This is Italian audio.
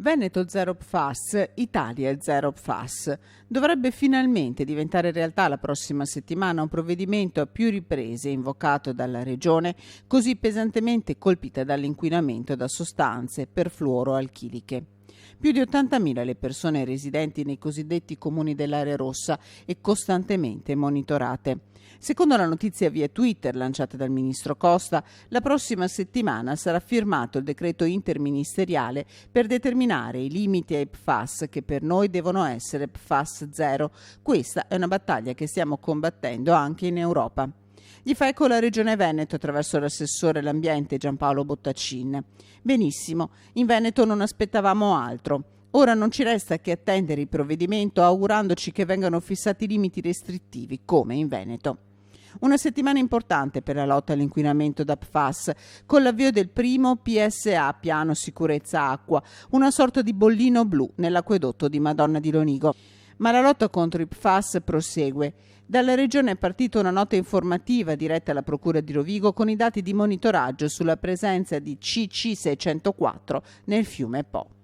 Veneto zero PFAS, Italia zero PFAS. Dovrebbe finalmente diventare realtà la prossima settimana un provvedimento a più riprese invocato dalla Regione, così pesantemente colpita dall'inquinamento da sostanze perfluoroalchiliche. Più di 80.000 le persone residenti nei cosiddetti comuni dell'area rossa e costantemente monitorate. Secondo la notizia via Twitter lanciata dal ministro Costa, la prossima settimana sarà firmato il decreto interministeriale per determinare i limiti ai PFAS che per noi devono essere PFAS zero. Questa è una battaglia che stiamo combattendo anche in Europa. Gli fa eco la Regione Veneto attraverso l'assessore all'ambiente Giampaolo Bottacin. Benissimo, in Veneto non aspettavamo altro. Ora non ci resta che attendere il provvedimento augurandoci che vengano fissati limiti restrittivi come in Veneto. Una settimana importante per la lotta all'inquinamento da PFAS, con l'avvio del primo PSA, Piano Sicurezza Acqua, una sorta di bollino blu nell'acquedotto di Madonna di Lonigo. Ma la lotta contro i PFAS prosegue. Dalla Regione è partita una nota informativa diretta alla Procura di Rovigo con i dati di monitoraggio sulla presenza di CC604 nel fiume Po.